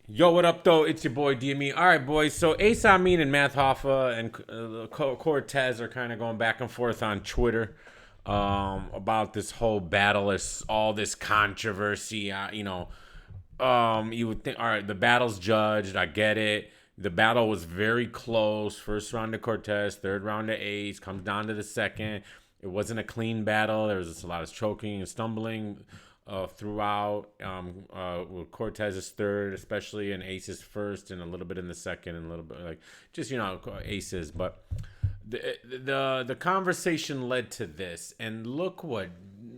Yo, what up, though? It's your boy Amin. All right, boys. So Amin and Math Hoffa and Cortez are kind of going back and forth on Twitter about this whole battle, all this controversy. You would think, all right, the battle's judged. I get it. The battle was very close. First round to Cortez, third round to Ace. Comes down to the second. It wasn't a clean battle. There was just a lot of choking and stumbling throughout. With Cortez's third, especially, and Ace's first, and a little bit in the second, and a little bit like just Aces. But the conversation led to this, and look what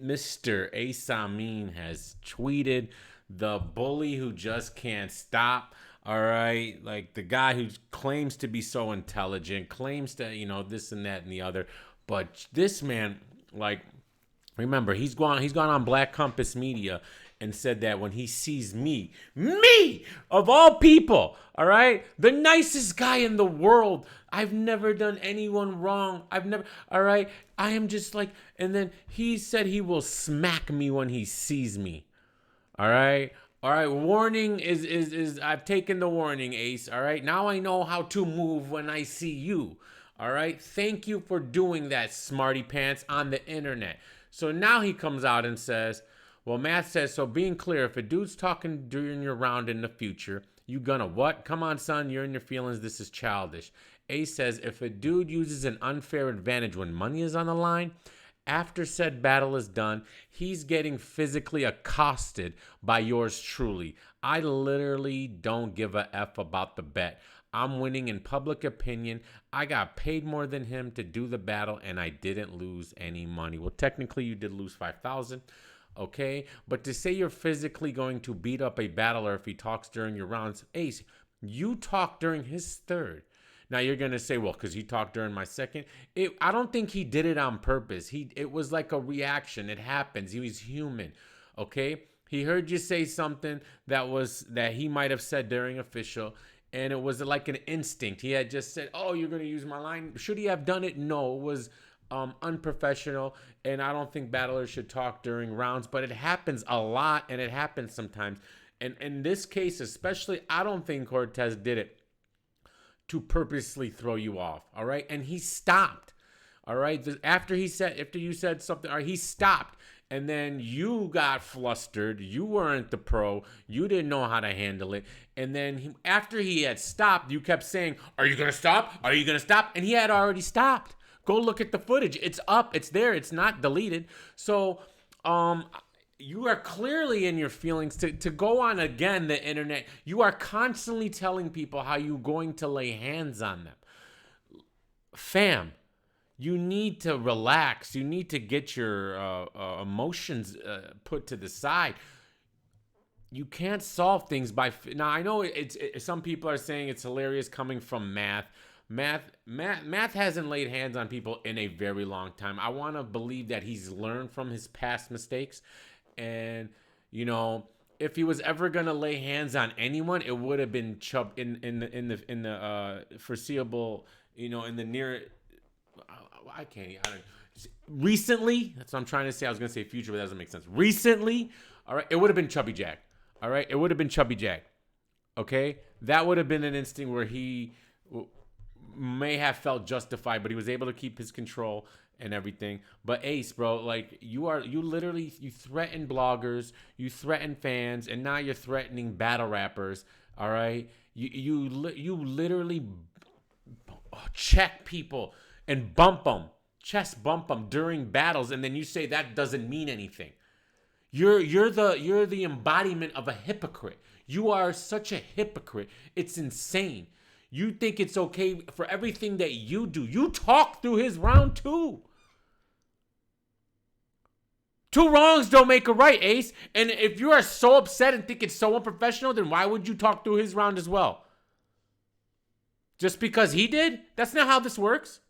Mr. Amin has tweeted. The bully who just can't stop. All right, like the guy who claims to be so intelligent, claims to this and that and the other, but this man, like, remember, he's gone on Black Compass Media and said that when he sees me of all people, all right, the nicest guy in the world, I've never done anyone wrong. All right, I am just like, and then he said he will smack me when he sees me. All right. All right. Warning is I've taken the warning, Ace. All right. Now I know how to move when I see you. All right. Thank you for doing that, smarty pants, on the internet. So now he comes out and says, well, Matt says, so being clear, if a dude's talking during your round in the future, you gonna what? Come on, son. You're in your feelings. This is childish. Ace says, if a dude uses an unfair advantage when money is on the line, after said battle is done, he's getting physically accosted by yours truly. I literally don't give a F about the bet. I'm winning in public opinion. I got paid more than him to do the battle, and I didn't lose any money. Well, technically, you did lose 5,000. Okay, but to say you're physically going to beat up a battler if he talks during your rounds, Ace, you talked during his third. Now you're gonna say, well, because he talked during my second. I don't think he did it on purpose. It was like a reaction. It happens. He was human. Okay. He heard you say something that he might have said during official, and it was like an instinct. He had just said, "Oh, you're gonna use my line." Should he have done it? No, it was unprofessional, and I don't think battlers should talk during rounds. But it happens a lot, and it happens sometimes. And in this case, especially, I don't think Cortez did it to purposely throw you off. All right. And he stopped. All right. After you said something, all right, he stopped. And then you got flustered. You weren't the pro. You didn't know how to handle it. And then after he had stopped, you kept saying, are you going to stop? Are you going to stop? And he had already stopped. Go look at the footage. It's up. It's there. It's not deleted. So, you are clearly in your feelings to go on again the internet. You are constantly telling people how you're going to lay hands on them. Fam, you need to relax. You need to get your emotions put to the side. You can't solve things by now. I know some people are saying it's hilarious coming from Math. Math hasn't laid hands on people in a very long time. I want to believe that he's learned from his past mistakes, and if he was ever gonna lay hands on anyone, it would have been Chubb in the foreseeable, in the near. I can't. I don't. Recently, that's what I'm trying to say. I was gonna say future, but that doesn't make sense. Recently, all right, it would have been Chubby Jack. All right, it would have been Chubby Jack. Okay, that would have been an instinct where he may have felt justified, but he was able to keep his control and everything. But Ace, bro, like you literally threaten bloggers, you threaten fans, and now you're threatening battle rappers. All right, you literally check people and chest bump them during battles, and then you say that doesn't mean anything. You're the embodiment of a hypocrite. You are such a hypocrite. It's insane. You think it's okay for everything that you do. You talk through his round too. Two wrongs don't make a right, Ace. And if you are so upset and think it's so unprofessional, then why would you talk through his round as well? Just because he did? That's not how this works.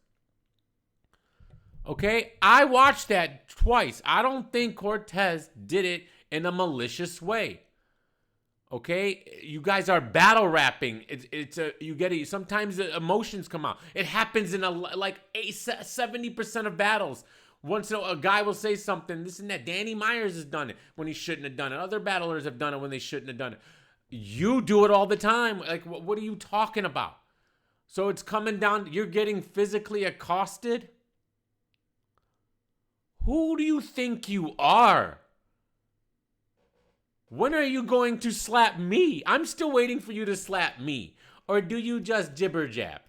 Okay? I watched that twice. I don't think Cortez did it in a malicious way. Okay, you guys are battle rapping. You get it. Sometimes the emotions come out. It happens in 70% of battles. Once a guy will say something, this and that. Danny Myers has done it when he shouldn't have done it. Other battlers have done it when they shouldn't have done it. You do it all the time. Like, what are you talking about? So it's coming down. You're getting physically accosted. Who do you think you are? When are you going to slap me? I'm still waiting for you to slap me. Or do you just jibber jab?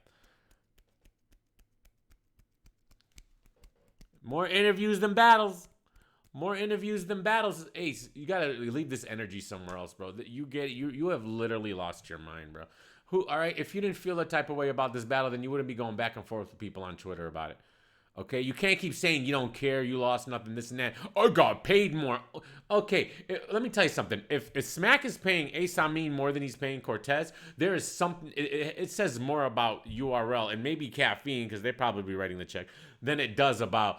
More interviews than battles. More interviews than battles. Ace, you gotta leave this energy somewhere else, bro. You have literally lost your mind, bro. All right, if you didn't feel the type of way about this battle, then you wouldn't be going back and forth with people on Twitter about it. Okay, you can't keep saying you don't care, you lost nothing, this and that. I got paid more. Okay, let me tell you something. If Smack is paying Ace Amin more than he's paying Cortez, there is something. It says more about URL and maybe Caffeine, because they probably be writing the check, than it does about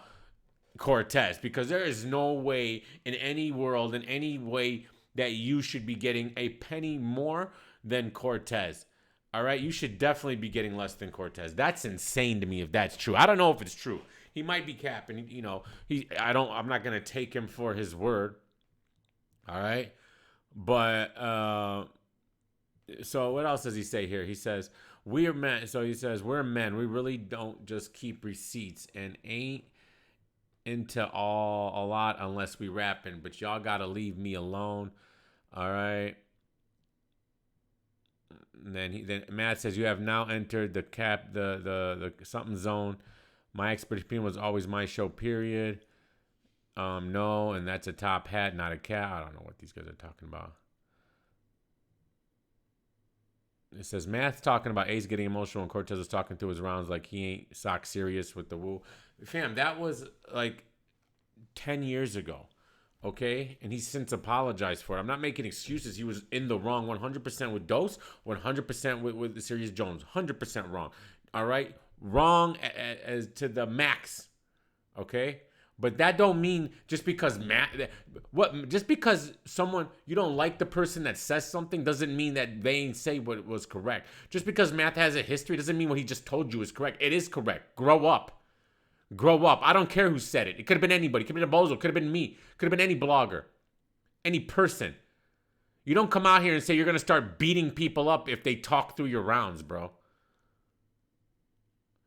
Cortez, because there is no way in any world, in any way, that you should be getting a penny more than Cortez. All right, you should definitely be getting less than Cortez. That's insane to me if that's true. I don't know if it's true. He might be capping. You know, I'm not gonna take him for his word. All right, but so what else does he say here? He says we're men. So he says we're men. We really don't just keep receipts and ain't into a lot unless we rapping. But y'all gotta leave me alone. All right. And then Matt says you have now entered the something zone. My expert opinion was always my show. Period. No, and that's a top hat, not a cat. I don't know what these guys are talking about. It says Matt's talking about Ace getting emotional and Cortez is talking through his rounds like he ain't sock serious with the woo. Fam, that was like 10 years ago. Okay, and he's since apologized for it. I'm not making excuses. He was in the wrong 100% with Dose, 100% with the Serious Jones, 100% wrong. All right, wrong as to the max. Okay, but that don't mean just because just because someone you don't like the person that says something doesn't mean that they ain't say what was correct. Just because Matt has a history doesn't mean what he just told you is correct. It is correct. Grow up. Grow up. I don't care who said it. It could have been anybody. It could have been a bozo. Could have been me. Could have been any blogger. Any person. You don't come out here and say you're going to start beating people up if they talk through your rounds, bro.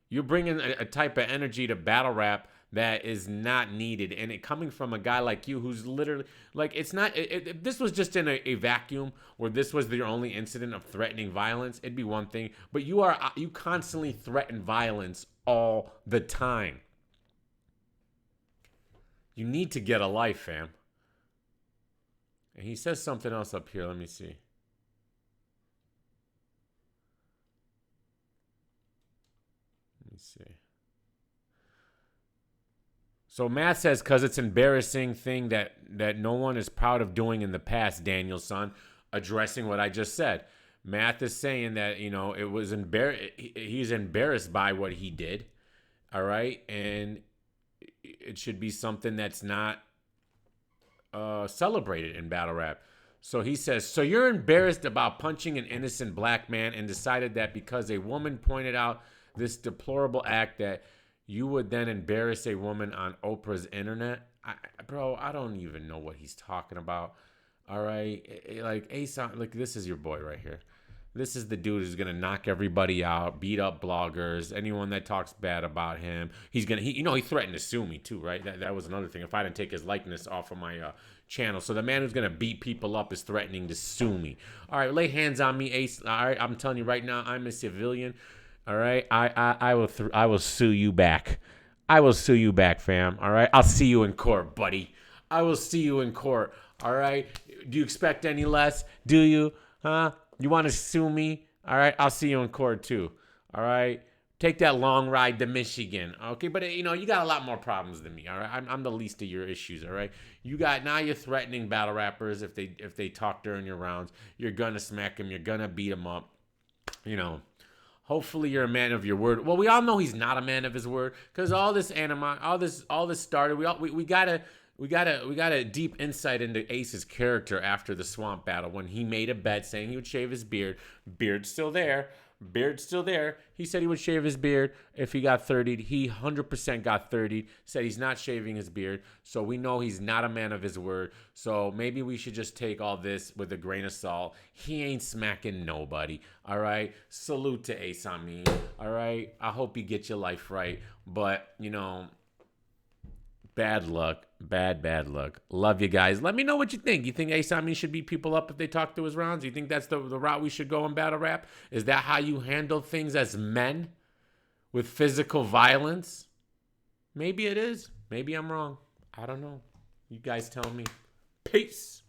You're bringing a type of energy to battle rap that is not needed. And it coming from a guy like you who's literally, like, it's not, if this was just in a vacuum where this was your only incident of threatening violence, it'd be one thing. But you constantly threaten violence all the time. You need to get a life, fam. And he says something else up here. Let me see. Let me see. So Matt says, because it's embarrassing thing that no one is proud of doing in the past, Daniel, son, addressing what I just said. Matt is saying that, you know, it was he's embarrassed by what he did. All right. And it should be something that's not celebrated in battle rap. So he says, so you're embarrassed about punching an innocent black man and decided that because a woman pointed out this deplorable act that you would then embarrass a woman on Oprah's internet? Bro, I don't even know what he's talking about. All right? Like, Ace, like, this is your boy right here. This is the dude who's gonna knock everybody out, beat up bloggers, anyone that talks bad about him. He threatened to sue me too, right? That was another thing. If I didn't take his likeness off of my channel, so the man who's gonna beat people up is threatening to sue me. All right, lay hands on me, Ace. All right, I'm telling you right now, I'm a civilian. All right, I will sue you back. I will sue you back, fam. All right, I'll see you in court, buddy. I will see you in court. All right. Do you expect any less? Do you? Huh? You want to sue me? All right, I'll see you in court too. All right, take that long ride to Michigan. Okay, but you got a lot more problems than me. All right, I'm the least of your issues. All right, you're threatening battle rappers if they talk during your rounds. You're gonna smack them. You're gonna beat them up. You know. Hopefully you're a man of your word. Well, we all know he's not a man of his word because all this started. We got a deep insight into Ace's character after the Swamp battle when he made a bet saying he would shave his beard. Beard's still there. Beard's still there. He said he would shave his beard if he got 30'd. He 100% got 30'd. Said he's not shaving his beard. So we know he's not a man of his word. So maybe we should just take all this with a grain of salt. He ain't smacking nobody. All right. Salute to Amin. All right. I hope you get your life right. But, you know, bad luck. Bad luck. Love you guys. Let me know what you think. You think Amin should beat people up if they talk to his rounds? You think that's the route we should go in battle rap? Is that how you handle things as men? With physical violence? Maybe it is. Maybe I'm wrong. I don't know. You guys tell me. Peace.